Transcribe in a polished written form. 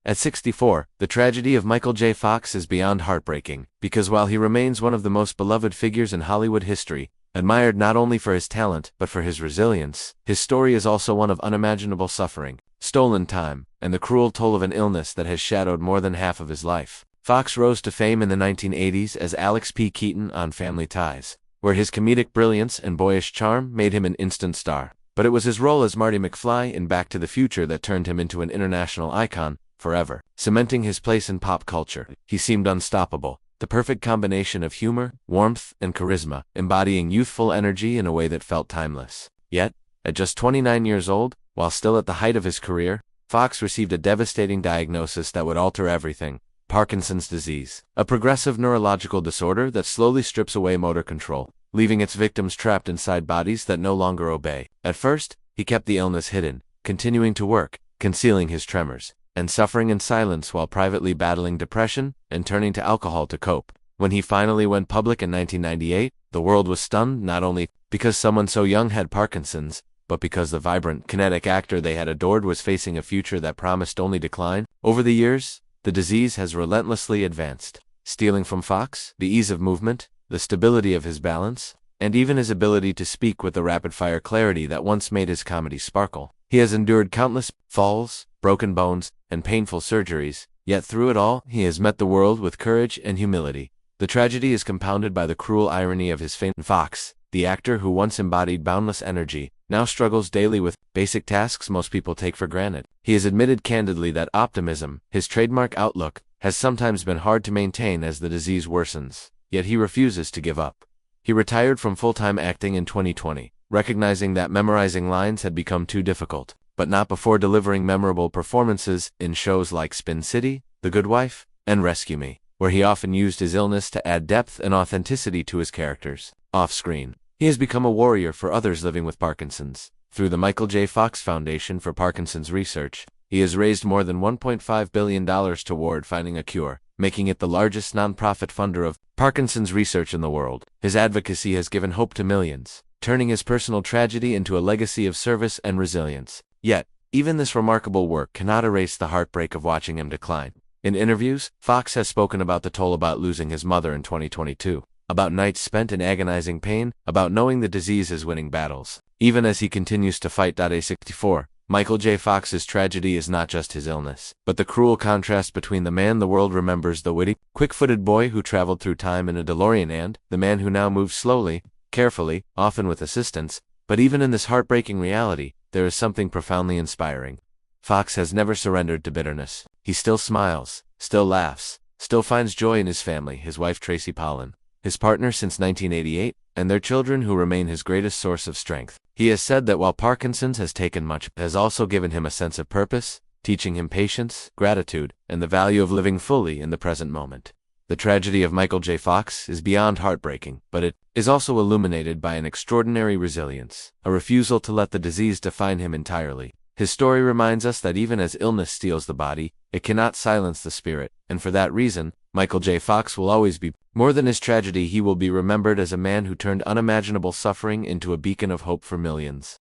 At 64, the tragedy of Michael J. Fox is beyond heartbreaking, because while he remains one of the most beloved figures in Hollywood history, admired not only for his talent but for his resilience, his story is also one of unimaginable suffering, stolen time, and the cruel toll of an illness that has shadowed more than half of his life. Fox rose to fame in the 1980s as Alex P. Keaton on Family Ties, where his comedic brilliance and boyish charm made him an instant star. But it was his role as Marty McFly in Back to the Future that turned him into an international icon, forever cementing his place in pop culture. He seemed unstoppable, the perfect combination of humor, warmth, and charisma, embodying youthful energy in a way that felt timeless. Yet, at just 29 years old, while still at the height of his career, Fox received a devastating diagnosis that would alter everything: Parkinson's disease, a progressive neurological disorder that slowly strips away motor control, leaving its victims trapped inside bodies that no longer obey. At first, he kept the illness hidden, continuing to work, concealing his tremors, and suffering in silence while privately battling depression and turning to alcohol to cope. When he finally went public in 1998, the world was stunned not only because someone so young had Parkinson's, but because the vibrant, kinetic actor they had adored was facing a future that promised only decline. Over the years, the disease has relentlessly advanced, stealing from Fox the ease of movement, the stability of his balance, and even his ability to speak with the rapid-fire clarity that once made his comedy sparkle. He has endured countless falls, broken bones, and painful surgeries, yet through it all, he has met the world with courage and humility. The tragedy is compounded by the cruel irony of his fame. Fox, the actor who once embodied boundless energy, now struggles daily with basic tasks most people take for granted. He has admitted candidly that optimism, his trademark outlook, has sometimes been hard to maintain as the disease worsens, yet he refuses to give up. He retired from full-time acting in 2020, recognizing that memorizing lines had become too difficult, but not before delivering memorable performances in shows like Spin City, The Good Wife, and Rescue Me, where he often used his illness to add depth and authenticity to his characters. Off-screen, he has become a warrior for others living with Parkinson's. Through the Michael J. Fox Foundation for Parkinson's Research, he has raised more than $1.5 billion toward finding a cure, making it the largest nonprofit funder of Parkinson's research in the world. His advocacy has given hope to millions, turning his personal tragedy into a legacy of service and resilience. Yet, even this remarkable work cannot erase the heartbreak of watching him decline. In interviews, Fox has spoken about the toll about losing his mother in 2022, about nights spent in agonizing pain, about knowing the disease is winning battles. Even as he continues to fight. At 64, Michael J. Fox's tragedy is not just his illness, but the cruel contrast between the man the world remembers, the witty, quick-footed boy who traveled through time in a DeLorean, and the man who now moves slowly, carefully, often with assistance. But even in this heartbreaking reality, there is something profoundly inspiring. Fox has never surrendered to bitterness. He still smiles, still laughs, still finds joy in his family, his wife Tracy Pollan, his partner since 1988, and their children who remain his greatest source of strength. He has said that while Parkinson's has taken much, it has also given him a sense of purpose, teaching him patience, gratitude, and the value of living fully in the present moment. The tragedy of Michael J. Fox is beyond heartbreaking, but it is also illuminated by an extraordinary resilience, a refusal to let the disease define him entirely. His story reminds us that even as illness steals the body, it cannot silence the spirit, and for that reason, Michael J. Fox will always be more than his tragedy. He will be remembered as a man who turned unimaginable suffering into a beacon of hope for millions.